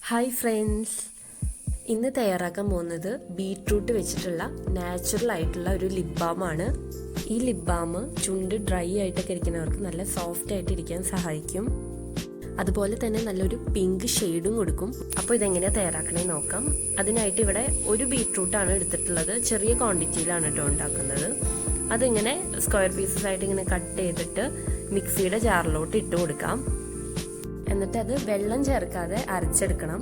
Hi friends, ഇന്ന് തയ്യാറാക്കാൻ പോകുന്നത് ബീട്രൂട്ട് വെച്ചിട്ടുള്ള നാച്ചുറൽ ആയിട്ടുള്ള ഒരു ലിപ് ബാമാണ്. ഈ ലിപ് ബാം ചുണ്ട് ഡ്രൈ ആയിട്ടൊക്കെ ഇരിക്കുന്നവർക്ക് നല്ല സോഫ്റ്റ് ആയിട്ട് ഇരിക്കാൻ സഹായിക്കും. അതുപോലെ തന്നെ നല്ലൊരു പിങ്ക് ഷെയ്ഡും കൊടുക്കും. അപ്പോൾ ഇതെങ്ങനെയാണ് തയ്യാറാക്കണേ നോക്കാം. അതിനായിട്ട് ഇവിടെ ഒരു ബീട്രൂട്ടാണ് എടുത്തിട്ടുള്ളത്. ചെറിയ ക്വാണ്ടിറ്റിയിലാണ് കേട്ടോ ഉണ്ടാക്കുന്നത്. അതിങ്ങനെ സ്ക്വയർ പീസസ് ആയിട്ട് ഇങ്ങനെ കട്ട് ചെയ്തിട്ട് മിക്സിയുടെ ജാറിലോട്ട് ഇട്ട് കൊടുക്കാം. എന്നിട്ട് അത് വെള്ളം ചേർക്കാതെ അരച്ചെടുക്കണം.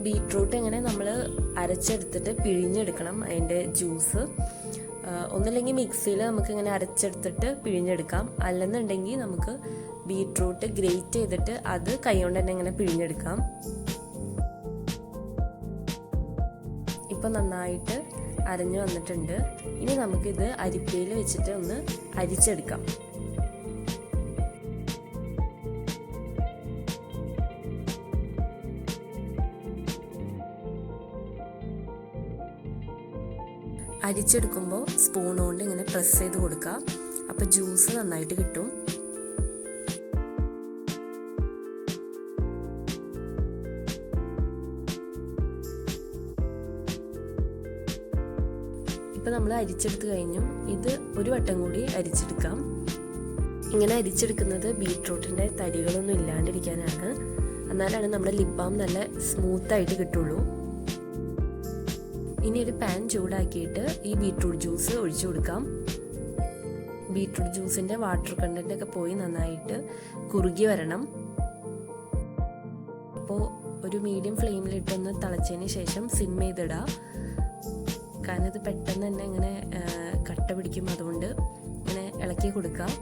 ബീട്രൂട്ട് ഇങ്ങനെ നമ്മൾ അരച്ചെടുത്തിട്ട് പിഴിഞ്ഞെടുക്കണം. അതിൻ്റെ ജ്യൂസ് ഒന്നില്ലെങ്കിൽ മിക്സിയിൽ നമുക്ക് ഇങ്ങനെ അരച്ചെടുത്തിട്ട് പിഴിഞ്ഞെടുക്കാം. അല്ലെന്നുണ്ടെങ്കിൽ നമുക്ക് ബീട്രൂട്ട് ഗ്രേറ്റ് ചെയ്തിട്ട് അത് കൈകൊണ്ട് തന്നെ ഇങ്ങനെ പിഴിഞ്ഞെടുക്കാം. ഇപ്പം നന്നായിട്ട് അരഞ്ഞു വന്നിട്ടുണ്ട്. ഇനി നമുക്കിത് അരിപ്പയിൽ വെച്ചിട്ട് ഒന്ന് അരിച്ചെടുക്കാം. അരിച്ചെടുക്കുമ്പോൾ സ്പൂൺ കൊണ്ട് ഇങ്ങനെ പ്രസ് ചെയ്ത് കൊടുക്കുക. അപ്പോൾ ജ്യൂസ് നന്നായിട്ട് കിട്ടും. ഇപ്പം നമ്മൾ അരിച്ചെടുത്ത് കഴിഞ്ഞു. ഇത് ഒരു വട്ടം കൂടി അരിച്ചെടുക്കാം. ഇങ്ങനെ അരിച്ചെടുക്കുന്നത് ബീട്രൂട്ടിൻ്റെ തരികളൊന്നും ഇല്ലാണ്ടിരിക്കാനാണ്. എന്നാലാണ് നമ്മുടെ ലിപ് ബാം നല്ല സ്മൂത്തായിട്ട് കിട്ടുള്ളൂ. ഇനി ഒരു പാൻ ചൂടാക്കിയിട്ട് ഈ ബീട്രൂട്ട് ജ്യൂസ് ഒഴിച്ചു കൊടുക്കാം. ബീട്രൂട്ട് ജ്യൂസിൻ്റെ വാട്ടർ കണ്ടന്റ് ഒക്കെ പോയി നന്നായിട്ട് കുറുകി വരണം. അപ്പോൾ ഒരു മീഡിയം ഫ്ലെയിമിലിട്ടൊന്ന് തിളച്ചതിന് ശേഷം സിം ചെയ്തിടുക. കാരണം ഇത് പെട്ടെന്ന് തന്നെ ഇങ്ങനെ കട്ട പിടിക്കും. അതുകൊണ്ട് ഇങ്ങനെ ഇളക്കി കൊടുക്കാം.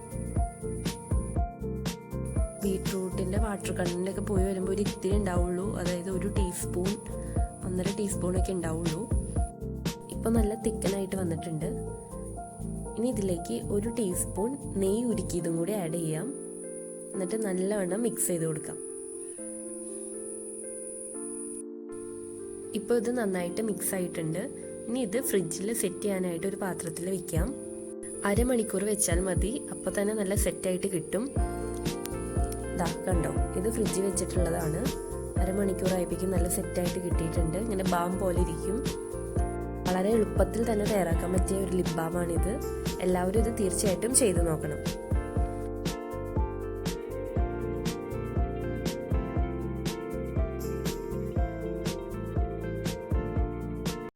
ബീട്രൂട്ടിൻ്റെ വാട്ടർ കണ്ടന്റ് ഒക്കെ പോയി വരുമ്പോൾ ഒരു ഇത്തിരി ഉണ്ടാവുള്ളൂ. അതായത് ഒരു ടീസ്പൂൺ 1.5 ടീസ്പൂണൊക്കെ ഉണ്ടാവുള്ളൂ. ഇപ്പോൾ നല്ല തിക്കനായിട്ട് വന്നിട്ടുണ്ട്. ഇനി ഇതിലേക്ക് 1 ടീസ്പൂൺ നെയ്യ് ഉരുക്കിയതും കൂടി ആഡ് ചെയ്യാം. എന്നിട്ട് നല്ലവണ്ണം മിക്സ് ചെയ്ത് കൊടുക്കാം. ഇപ്പോൾ ഇത് നന്നായിട്ട് മിക്സ് ആയിട്ടുണ്ട്. ഇനി ഇത് ഫ്രിഡ്ജിൽ സെറ്റ് ചെയ്യാനായിട്ട് ഒരു പാത്രത്തിൽ വെക്കാം. അരമണിക്കൂർ വെച്ചാൽ മതി. അപ്പോൾ തന്നെ നല്ല സെറ്റായിട്ട് കിട്ടും. ദാ കണ്ടോ, ഇത് ഫ്രിഡ്ജിൽ വെച്ചിട്ടുള്ളതാണ്. അരമണിക്കൂർ ആയപ്പോഴേക്കും നല്ല സെറ്റായിട്ട് കിട്ടിയിട്ടുണ്ട്. ഇങ്ങനെ ബാം പോലെ ഇരിക്കും. വളരെ എളുപ്പത്തിൽ തന്നെ തയ്യാറാക്കാൻ പറ്റിയ ഒരു ലിപ് ബാമാണിത്. എല്ലാവരും ഇത് തീർച്ചയായിട്ടും ചെയ്തു നോക്കണം.